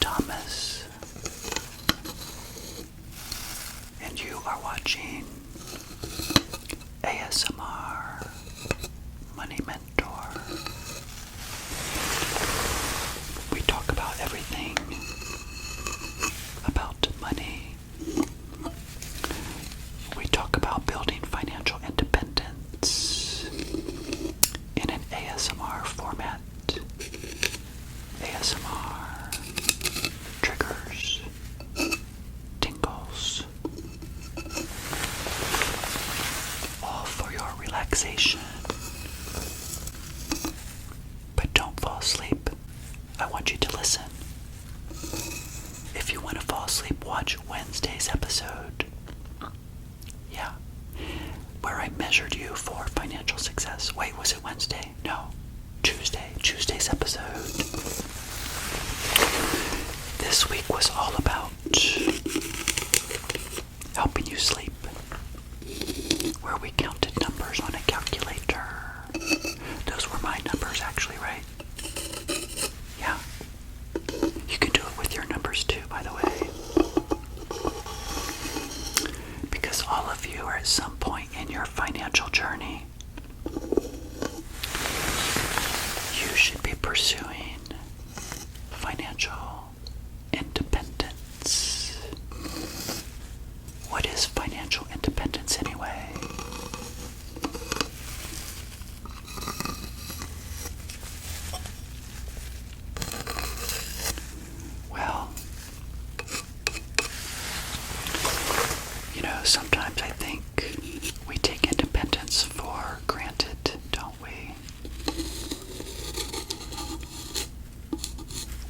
Thomas, and you are watching ASMR Money Mentor. We talk about everything about money. We talk about building financial independence in an ASMR format. ASMR triggers, tingles, all for your relaxation. But don't fall asleep. I want you to listen. If you want to fall asleep, watch Wednesday's episode. Yeah, where I measured you for financial success. Wait, was it Wednesday? No, Tuesday's episode. This week was all about helping you sleep, where we counted numbers on a calculator. Those were my numbers, actually, right? Yeah. You can do it with your numbers too, by the way. Because all of you are at some point in your financial journey. You should be pursuing financial independence. What is financial independence anyway? Well, sometimes I think we take independence for granted, don't we?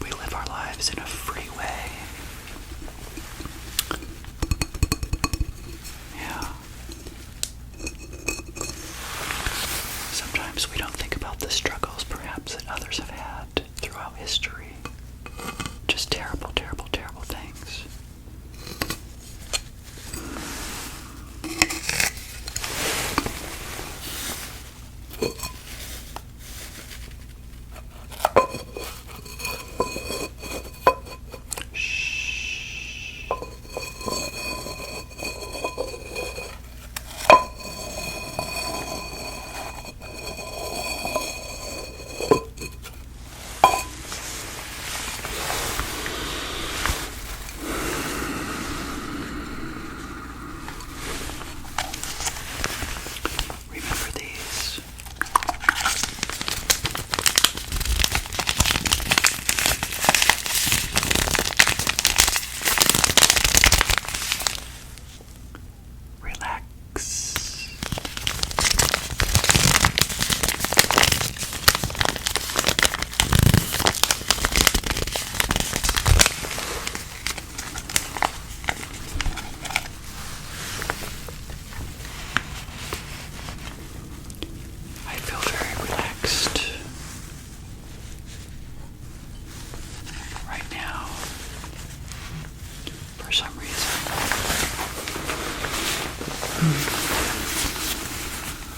We live our lives in a free way. Yeah. Sometimes we don't think about the struggles perhaps that others have had throughout history. Just terrible, terrible, terrible things.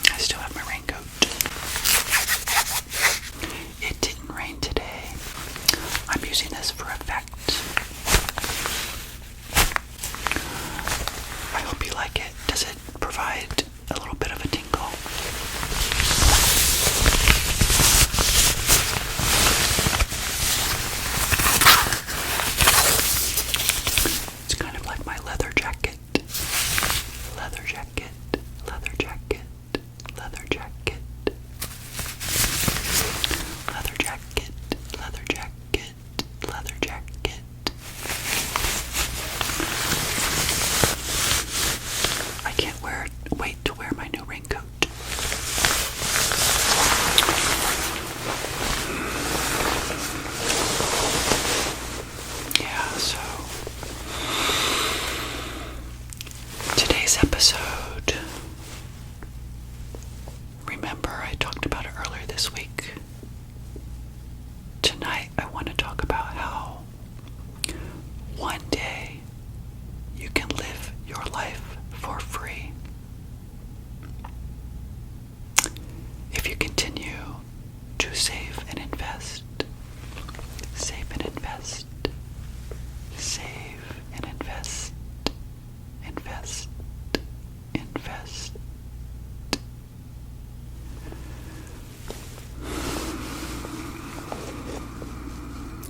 I still have my raincoat. It didn't rain today. I'm using this for effect. I hope you like it. Does it provide a little bit of a tingle? It's kind of like my leather jacket. Leather jacket, leather jacket, leather jacket, leather jacket, leather jacket, leather jacket. I can't wait to wear my new raincoat.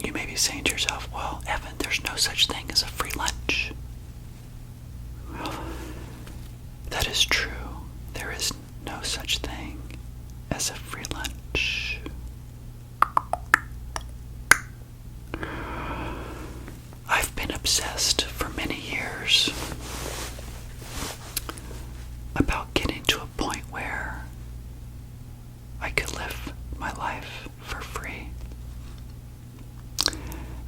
You may be saying to yourself, well, Evan, there's no such thing as a free lunch. Well, that is true. There is no such thing as a free lunch. I've been obsessed for many years about getting to a point where I could live my life for free.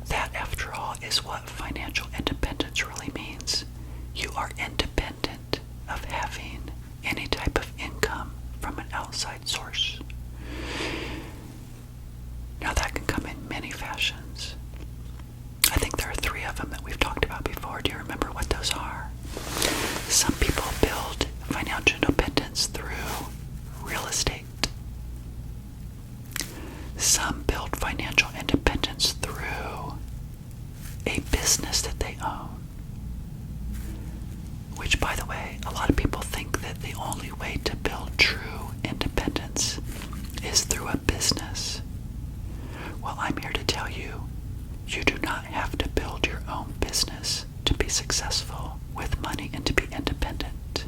That, after all, is what financial independence really means. You are independent of having any type of income from an outside source. Now, that can come in many fashions. I think there are 3 of them that we've talked about before. Do you remember what those are? Some people build financial independence through real estate. Some build financial independence through a business that they own. Which, by the way, a lot of people think that the only way to build true independence is through a business. Well, I'm here to tell you, you do not have to build your own business to be successful with money and to be independent.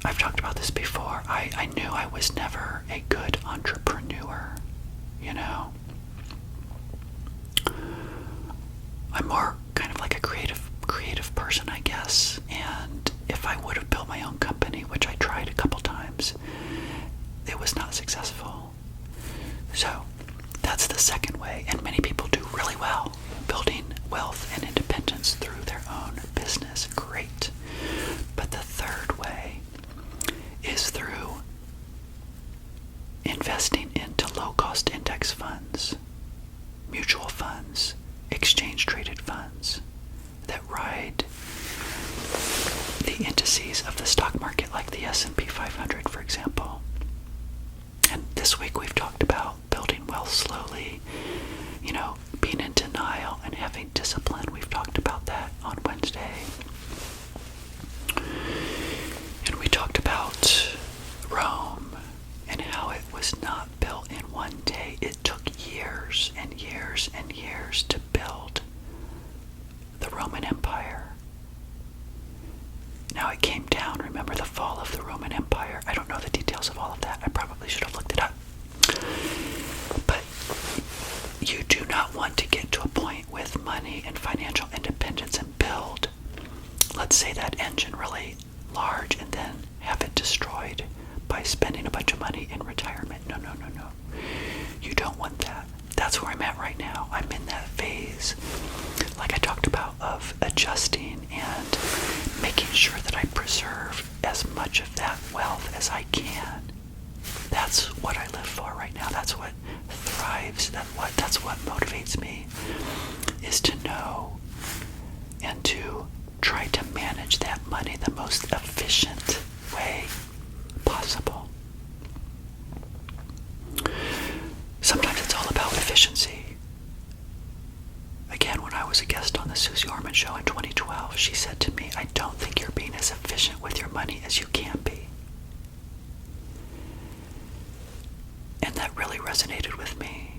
I've talked about this before. I knew I was never a good entrepreneur, you know. I'm more kind of like a creative person, I guess. And if I would have built my own company, which I tried a couple times, it was not successful. So that's the second way, and many people do really well building wealth and independence through their own business. Great. But the third way is through investing into low-cost index funds, mutual funds, exchange-traded funds that ride the indices of the stock market, like the S&P 500, for example. And this week we've talked about building wealth slowly, being in denial and having discipline. We've talked about that on Wednesday. And we talked about Rome and how it was not built in one day. It took years and years and years to build the Roman Empire. Now it came down, remember the fall of the Roman Empire? I don't know the details of all of that. I probably should have looked it up. But you do not want to get to a point with money and financial independence and build, let's say, that engine really large and then have it destroyed by spending a bunch of money in retirement. No. You don't want that. That's where I'm at right now. I'm in that phase, like I talked about, of adjusting and making sure that I preserve as much of that wealth as I can. That's what I live for right now. That's what thrives. That's what motivates me, is to know and to try to manage that money the most efficient way possible. Sometimes it's all about efficiency. Again, when I was a guest on the Susie Orman show in 2012, she said to me, I don't think you're being as efficient with your money as you can be. And that really resonated with me.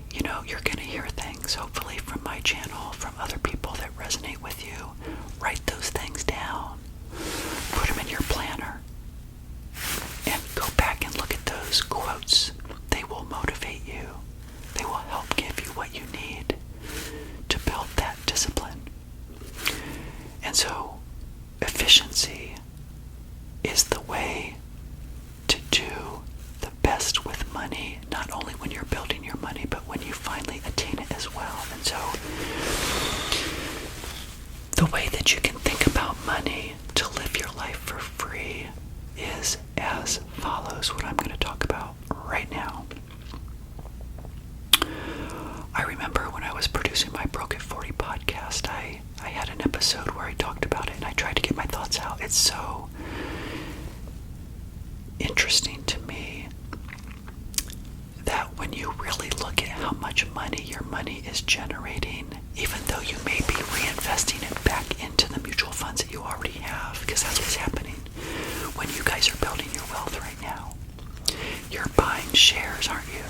You're going to hear things, hopefully, from my channel, from other people that resonate with you. Write those things down. Put them in your planner. And go back and look at those quotes. They will motivate you. They will help give you what you need to build that discipline. And so, efficiency is the way to do the best with money, not only when you're building your money, but when you finally attain it as well. And so, the way that you can think about money to live your life for free is as follows, what I'm going to talk about right now. I remember when I was producing my Broke at 40 podcast, I had an episode where I talked about it and I tried to get my thoughts out. It's so interesting to me that when you really look at how much money your money is generating, even though you may be reinvesting it back into the mutual funds that you already have, because that's what's happening when you guys are building your wealth right now. You're buying shares, aren't you?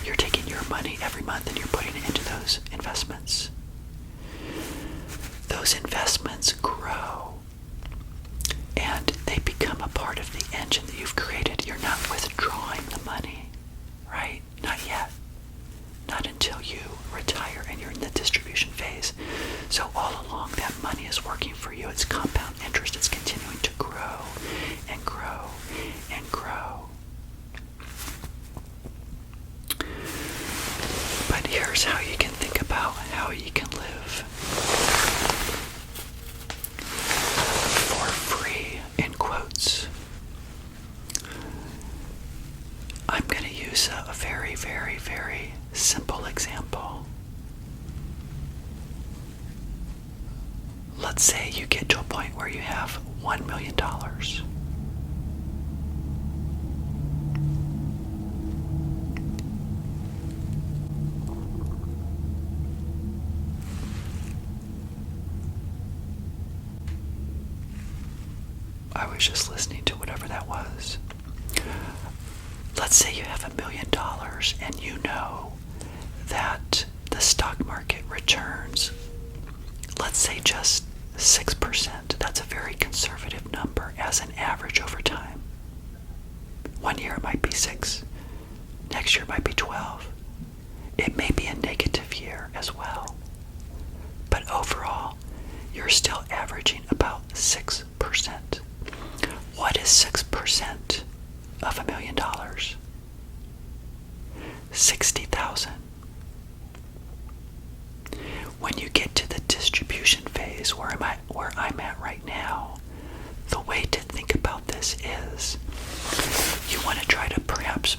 You're taking your money every month and you're putting it into those investments. Those investments grow and they become a part of the engine that you've created. You're not withdrawing the money, right? Not yet. Not until you retire and you're in the distribution phase. So all along that money is working for you. It's compound interest. It's continuing to grow and grow and grow. But here's how you can think about how you can live for free, in quotes. I'm going to use a very, very, very simple example. Let's say you get to a point where you have $1 million. I was just listening to whatever that was. Let's say you have $1 million and you know that the stock market returns, let's say just 6%. That's a very conservative number as an average over time. 1 year it might be 6. Next year it might be 12. It may be a negative year as well. But overall, you're still averaging about 6%. What is 6% of $1 million? 60,000. When you get to the distribution phase where I'm at right now, the way to think about this is you want to try to perhaps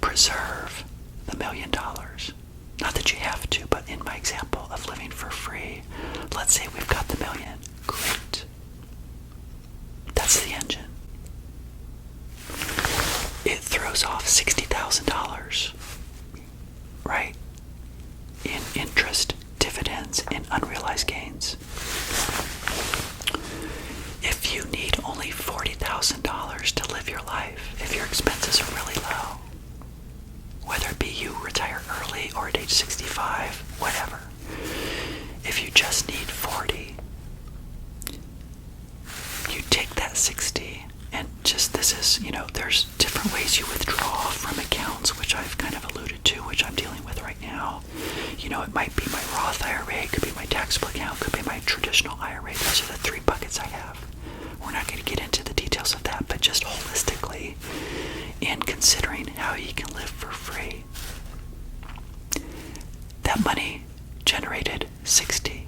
preserve the $1 million. Not that you have to, but in my example of living for free, let's say we've got the $1 million. Great. That's the engine. It throws off $60,000, right? In interest, dividends, and unrealized gains. If you need only $40,000 to live your life, if your expenses are really low, whether it be you retire early or at age 65, whatever, if you just need 40, you take that 60 and just, this is, there's different ways you withdraw from accounts, which I've kind of alluded to, which I'm dealing with right now. It might be my Roth IRA, it could be my taxable account, it could be my traditional IRA. Those are the 3 buckets I have. We're not going to get into the details of that, but just holistically, in considering how you can live for free. That money generated 60.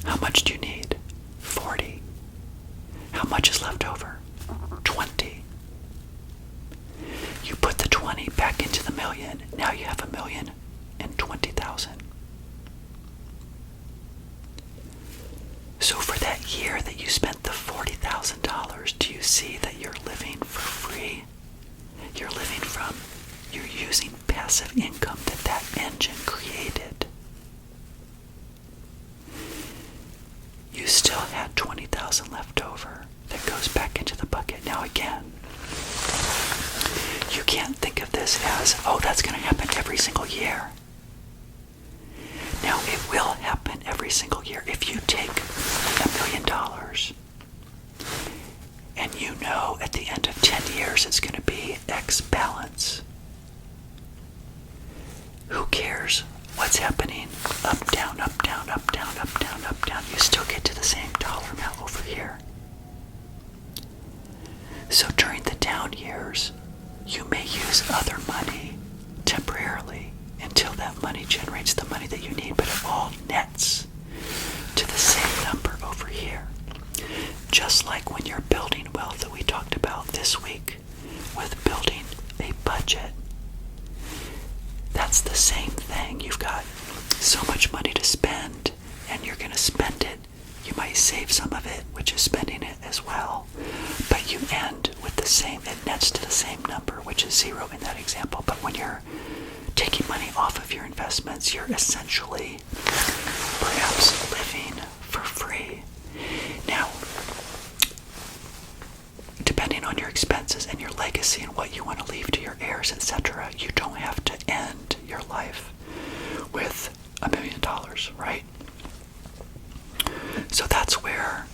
How much do you need? 40. How much is left over? 20. You put the 20 back into the $1 million. Now you have $1,020,000. So for that year that you spent the $40,000, do you see that you're living for free? You're using passive income that engine created. You still had $20,000 left over that goes back into the bucket. Now again, you can't think of this as, oh, that's going to happen every single year. Now, it will happen every single year. If you take $1 million and you know at the end of 10 years it's going to be X balance, who cares what's happening? Up, down, up, down, up, down, up, down, up, down. You still get to the same dollar amount over here. So during the down years, you may use other money temporarily until that money generates the money that you need, but it all nets to the same number over here. Just like when you're building wealth that we talked about this week with building a budget. That's the same thing. You've got so much money to spend and you're going to spend it. You might save some of it, which is spending it as well. But you end with the same, it nets to the same number, which is 0 in that example. But when you're taking money off of your investments, you're essentially perhaps living for free. Now, depending on your expenses and your legacy and what you want to leave to your heirs, etc., you don't have to end years, right? So that's where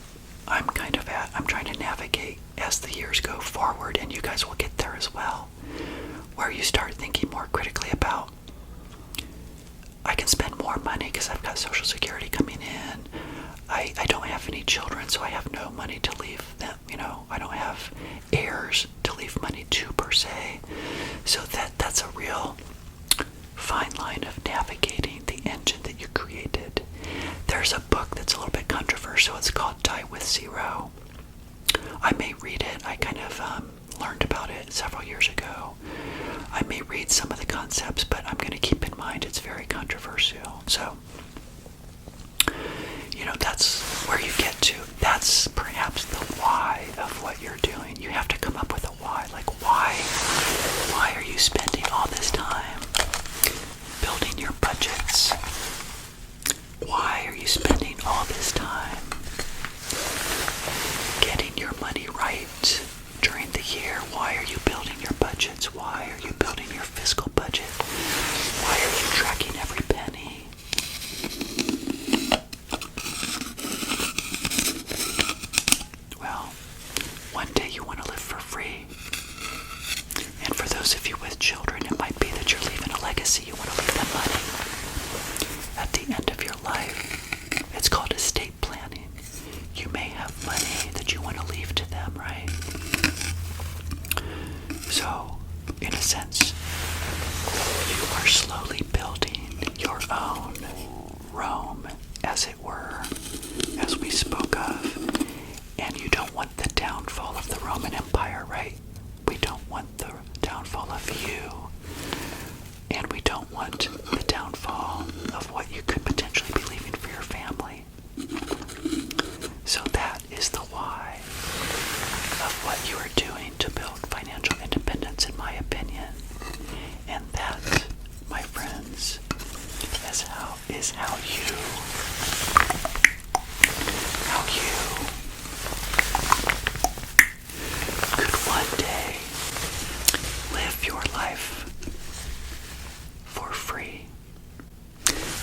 I'm kind of at. I'm trying to navigate as the years go forward, and you guys will get there as well, where you start thinking more critically about, I can spend more money because I've got Social Security coming in. I don't have any children, so I have no money to leave them. I don't have heirs to leave money to, per se. So that's a real fine line of navigating the engine that you created. There's a book that's a little bit controversial. It's called Die with Zero. I may read it. I kind of learned about it several years ago. I may read some of the concepts, but I'm going to keep in mind it's very controversial. So, that's where you get to. That's perhaps the why of what you're doing. You have to come up with a why. Like, why are you spending all this time building your budgets? Why are you spending all this time getting your money right during the year? Why are you building your budgets? Why are you building your fiscal budget? Why are you tracking every penny? Well, one day you want to live for free. And for those of you with children, it might be that you're leaving a legacy. You want to leave them money at the end of your life. It's called estate planning. You may have money that you want to leave to them, right? So, in a sense, you are slowly building your own Rome, as it were, as we spoke of. And you don't want the downfall of the Roman Empire, right? We don't want the downfall of you. And we don't want the downfall of what you could potentially be leaving for your family. So that is the why of what you are doing to build financial independence, in my opinion. And that, my friends, is how you could one day live your life for free.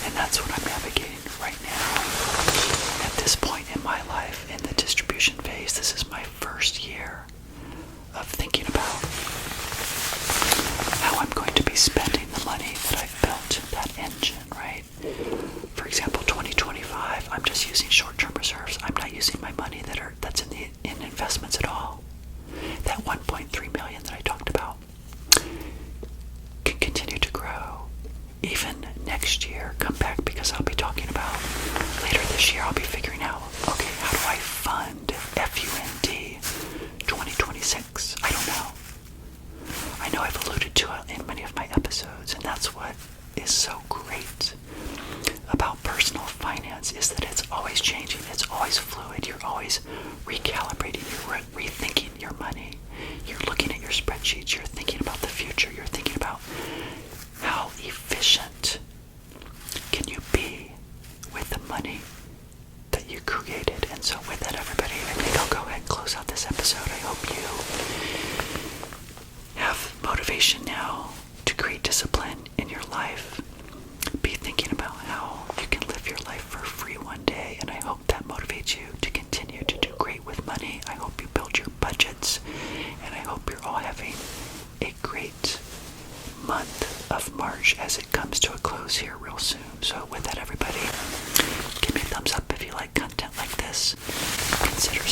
And that's what I'm navigating right now. At this point in my life, in the distribution phase, this is my first year of thinking about how I'm going to be spending the money that I've built, that engine, right? For example, 2025, I'm just using short-term reserves. I'm not using my money that's in investments at all. That 1.3 million that I talked about can continue to grow. Even next year, come back, because I'll be talking about later this year, I'll be figuring out, okay, how do I fund FUND 2026? I don't know. I know I've alluded to it in many of my episodes, and that's what is so great about personal finance, is that it's always changing, it's always fluid, you're always recalibrating, you're rethinking your money, you're looking at your spreadsheets, you're thinking about the future, you're thinking about how efficient can you be with the money that you created. And so with that, everybody, I think I'll go ahead and close out this episode. I hope you have motivation now to create discipline in your life. Be thinking about how you can live your life for free one day, and I hope that motivates you to continue to do great with money. I hope you build your budgets, and I hope you're all having a great month of March as it comes to a close here real soon. So with that, everybody, give me a thumbs up if you like content like this. Consider